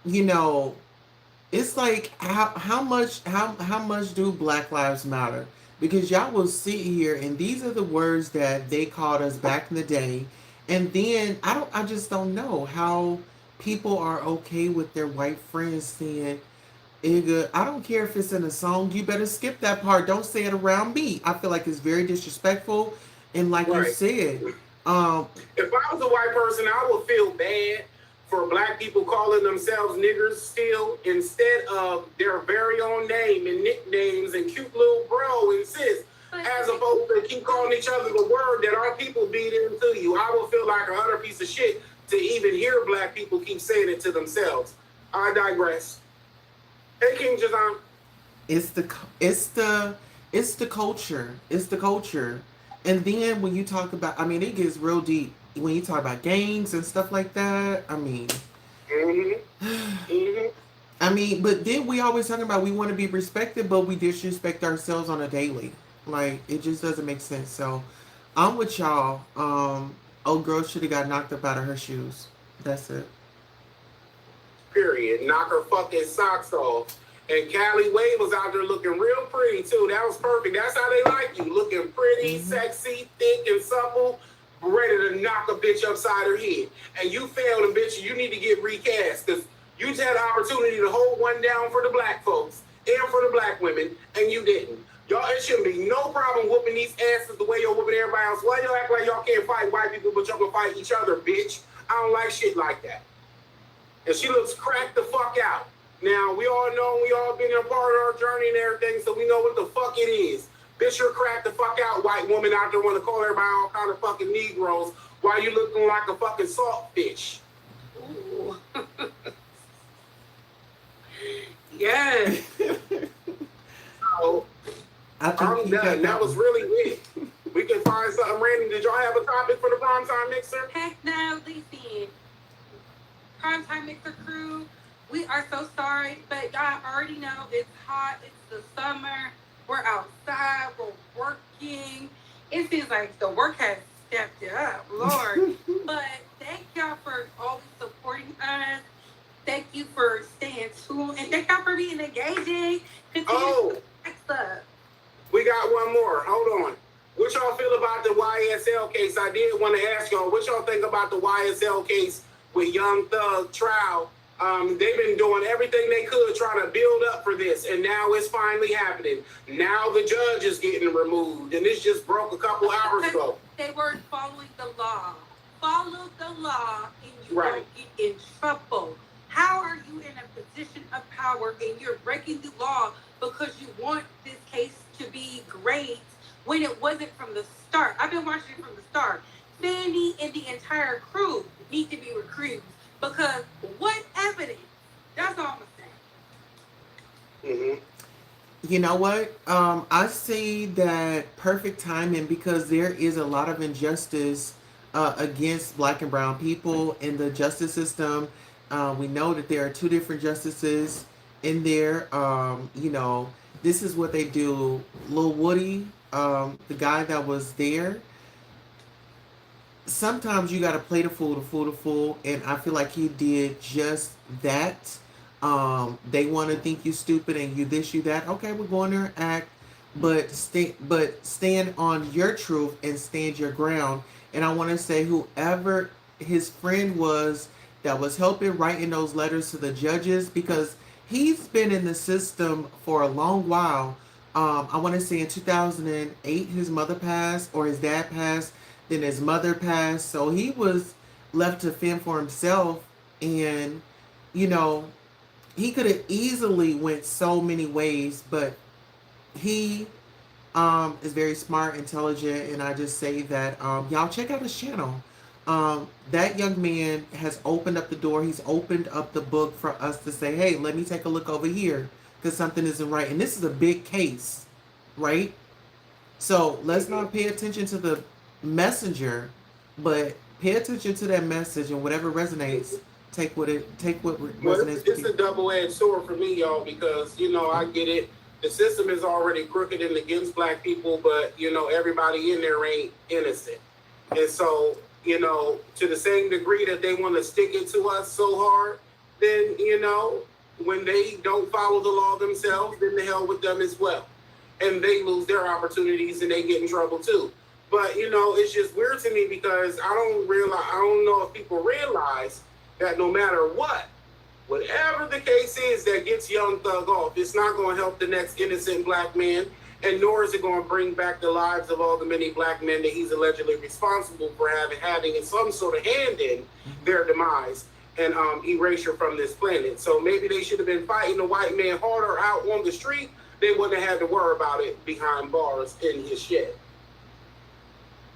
you know, it's like how much do Black Lives Matter? Because y'all will sit here and these are the words that they called us back in the day, and then I just don't know how people are okay with their white friends saying, "Nigga, I don't care if it's in a song. You better skip that part. Don't say it around me." I feel like it's very disrespectful, and like you Right. said, If I was a white person, I would feel bad for black people calling themselves niggers still instead of their very own name and nicknames and cute little bro and sis, as opposed to keep calling each other the word that our people beat into you. I would feel like a utter piece of shit to even hear black people keep saying it to themselves. I digress. Hey, King Jazan. it's the culture. It's the culture. And then when you talk about, I mean, it gets real deep when you talk about gangs and stuff like that. I mean, I mean, but then we always talking about we want to be respected, but we disrespect ourselves on a daily. Like it just doesn't make sense. So I'm with y'all. Old girl should have got knocked up out of her shoes. That's it. Period. Knock her fucking socks off. And Callie Wade was out there looking real pretty too. That was perfect. That's how they like you. Looking pretty, sexy, thick, and supple, ready to knock a bitch upside her head. And you failed, and bitch, you need to get recast because you had the opportunity to hold one down for the black folks and for the black women, and you didn't. Y'all, it shouldn't be no problem whooping these asses the way you're whooping everybody else. Why y'all act like y'all can't fight white people, but y'all can fight each other, bitch? I don't like shit like that. And she looks cracked the fuck out. Now, we all know, we all been a part of our journey and everything, so we know what the fuck it is. Bitch, you're cracked the fuck out, white woman out there want to call everybody all kind of fucking Negroes while you looking like a fucking saltfish. Ooh. Yes. So, I'm done. That was really it. We can find something random. Did y'all have a topic for the primetime mixer? Heck no, listen. Primetime Mixer crew, we are so sorry, but y'all already know it's hot, it's the summer, we're outside, we're working. It seems like the work has stepped up, Lord. But thank y'all for always supporting us. Thank you for staying tuned, and thank y'all for being engaging. Oh, we got one more. Hold on. What y'all feel about the YSL case? I did want to ask y'all, what y'all think about the YSL case with Young Thug trial? They've been doing everything they could trying to build up for this, and now it's finally happening. Now the judge is getting removed, and this just broke a couple hours ago. They weren't following the law. Follow the law, and you Right. won't get in trouble. How are you in a position of power and you're breaking the law because you want this case to be great when it wasn't from the start? I've been watching it from the start. Sandy and the entire crew need to be recruited because what evidence? That's all I'm saying. You know what? I see that perfect timing because there is a lot of injustice against black and brown people in the justice system. We know that there are two different justices in there. You know, this is what they do. Lil Woody, the guy that was there, sometimes you got to play the fool, and I feel like he did just that. They want to think you stupid and you this, you that. Okay, we're going there and act, but stand on your truth and stand your ground. And I want to say, whoever his friend was that was helping writing those letters to the judges, because he's been in the system for a long while. I want to say in 2008, his mother passed, or his dad passed, then his mother passed. So he was left to fend for himself. And, you know, he could have easily went so many ways, but he is very smart, intelligent, and I just say that y'all check out his channel. That young man has opened up the door. He's opened up the book for us to say, hey, let me take a look over here because something isn't right. And this is a big case, right? So let's not pay attention to the messenger, but pay attention to that message, and whatever resonates, take what resonates. It's a double-edged sword for me, y'all, because, you know, I get it. The system is already crooked and against black people, but, you know, everybody in there ain't innocent. And so, you know, to the same degree that they want to stick it to us so hard, then, you know, when they don't follow the law themselves, then the hell with them as well. And they lose their opportunities and they get in trouble too. But, you know, it's just weird to me because I don't know if people realize that no matter what, whatever the case is that gets Young Thug off, it's not going to help the next innocent black man, and nor is it going to bring back the lives of all the many black men that he's allegedly responsible for having some sort of hand in their demise and erasure from this planet. So maybe they should have been fighting the white man harder out on the street. They wouldn't have had to worry about it behind bars in his shed.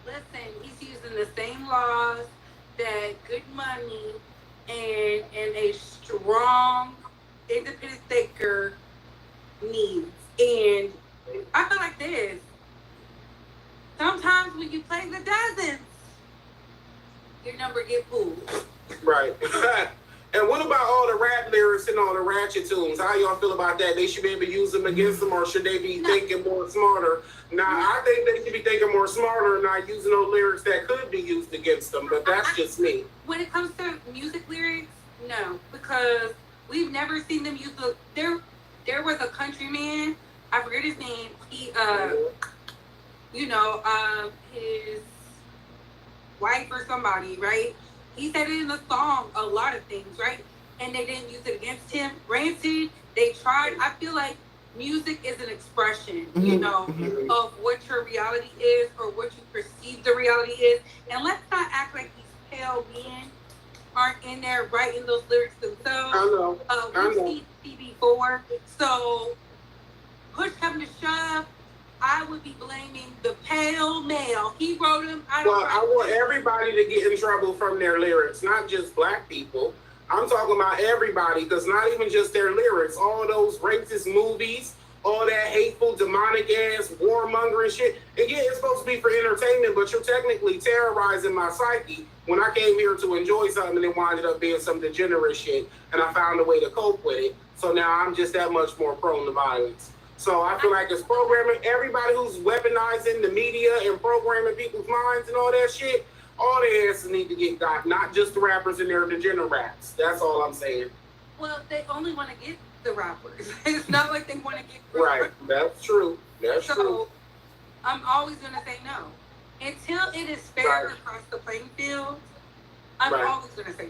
Listen, he's using the same laws that Good Money and a strong, independent thinker needs. And I feel like this. Sometimes when you play the dozens, your number get pulled. Right. And what about all the rap lyrics and all the ratchet tunes? How y'all feel about that? They should be able to use them against them, or should they be thinking more smarter? Now, I think they should be thinking more smarter and not using those lyrics that could be used against them, but that's just me. When it comes to music lyrics, no, because we've never seen them use the. There was a countryman, I forget his name. He, his wife or somebody, right? He said it in the song, a lot of things, right? And they didn't use it against him. Granted, they tried. I feel like music is an expression, of what your reality is or what you perceive the reality is. And let's not act like these pale men aren't in there writing those lyrics themselves. I know. We've seen CB4. So, push come to shove, I would be blaming the pale male. He wrote them. I want everybody to get in trouble from their lyrics, not just black people. I'm talking about everybody, because not even just their lyrics. All those racist movies, all that hateful, demonic-ass, warmongering shit. And yeah, it's supposed to be for entertainment, but you're technically terrorizing my psyche when I came here to enjoy something and it winded up being some degenerate shit, and I found a way to cope with it. So now I'm just that much more prone to violence. So I feel like it's programming, everybody who's weaponizing the media and programming people's minds and all that shit, all their asses need to get got, not just the rappers and their degenerates. That's all I'm saying. Well, they only want to get the rappers. It's not like they want to get right. That's true. That's true. So I'm always going to say no. Until it is fair across the playing field, I'm always going to say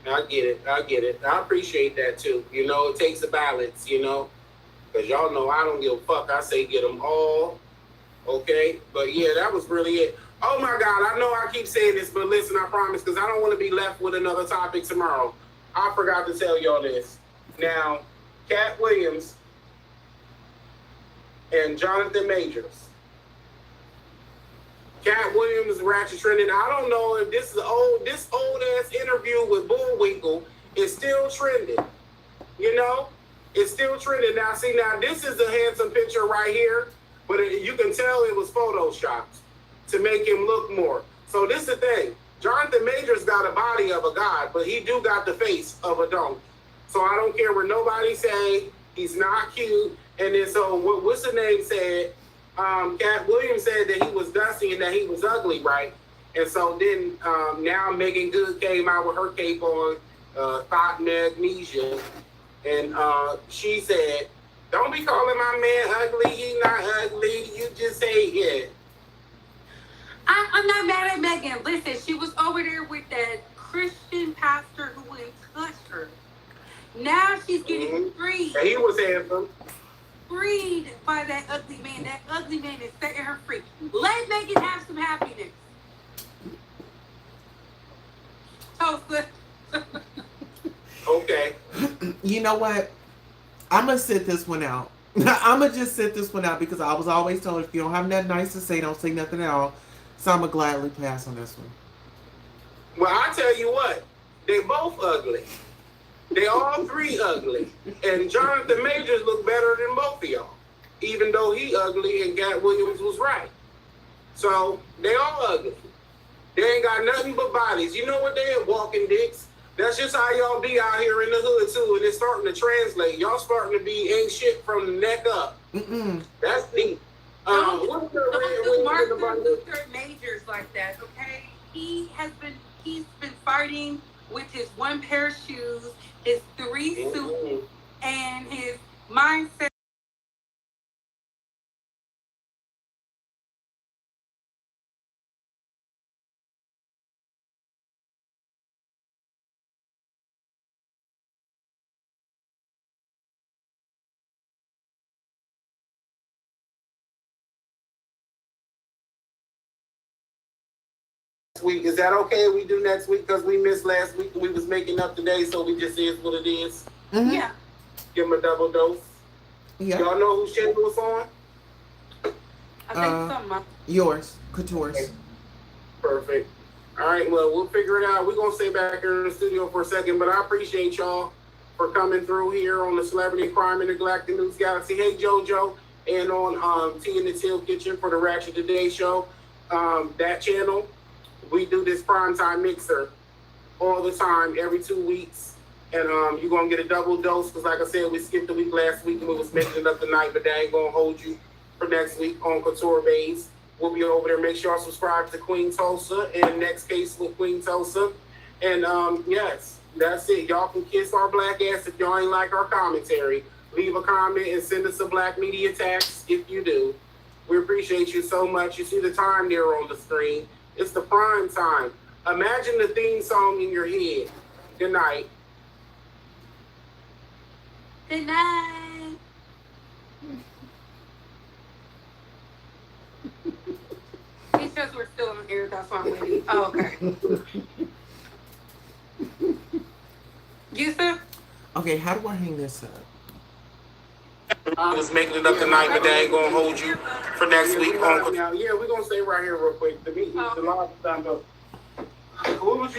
no. I get it. I appreciate that too. It takes a balance, because y'all know I don't give a fuck. I say get them all, okay? But yeah, that was really it. Oh my God, I know I keep saying this, but listen, I promise, because I don't want to be left with another topic tomorrow. I forgot to tell y'all this. Now, Cat Williams and Jonathan Majors. Cat Williams, Ratchet Trending. I don't know if this old ass interview with Bullwinkle is still trending. It's still trending. Now, see, this is a handsome picture right here, but you can tell it was photoshopped to make him look more. So this is the thing. Jonathan Majors got a body of a god, but he do got the face of a donkey. So I don't care what nobody say. He's not cute. And then so what's the name said? Cat Williams said that he was dusty and that he was ugly, right? And so then now Megan Good came out with her cape on, thought magnesia. And she said, don't be calling my man ugly. He not ugly. You just say it. I'm not mad at Megan. Listen, she was over there with that Christian pastor who wouldn't touch her. Now she's getting freed. And he was handsome. Freed by that ugly man. That ugly man is setting her free. Let Megan have some happiness. Okay. You know what? I'm going to sit this one out. I'm going to just sit this one out because I was always told if you don't have nothing nice to say, don't say nothing at all. So I'm going to gladly pass on this one. Well, I tell you what. They both ugly. They all three ugly. And Jonathan Majors look better than both of y'all. Even though he ugly and Cat Williams was right. So, they all ugly. They ain't got nothing but bodies. You know what they are? Walking dicks. That's just how y'all be out here in the hood, too. And it's starting to translate. Y'all starting to be ain't shit from the neck up. That's deep. Don't do Martin Luther Majors like that, okay? He's been fighting with his 1 pair of shoes, his 3 suits, Mhm. and his mindset. Week, is that okay? We do next week because we missed last week and we was making up today, so we just is what it is. Mhm. Yeah. Give them a double dose. Yeah. Y'all know who shit was on? I think something. Yours, Couture's. Okay. Perfect. All right, well, we'll figure it out. We're going to stay back here in the studio for a second, but I appreciate y'all for coming through here on the Celebrity Crime and Galactic News Galaxy. Hey, JoJo, and on Tea in the Till Kitchen for the Ratchet Today show. That channel, we do this primetime mixer all the time, every 2 weeks. And you're going to get a double dose because, like I said, we skipped a week last week and we was making it up tonight, but that ain't going to hold you for next week on Couture Bays. We'll be over there. Make sure y'all subscribe to Queen Tulsa and Next Case with Queen Tulsa. And yes, that's it. Y'all can kiss our black ass if y'all ain't like our commentary. Leave a comment and send us a Black Media tax if you do. We appreciate you so much. You see the time there on the screen. It's the prime time. Imagine the theme song in your head. Good night. Good night. He says we're still on air. That's why I'm waiting. Oh, okay. Yusuf? Okay, how do I hang this up? I was making it up tonight, but that ain't going to hold you for next week on. Yeah, we're going to stay right here real quick. The live is done, though. What was you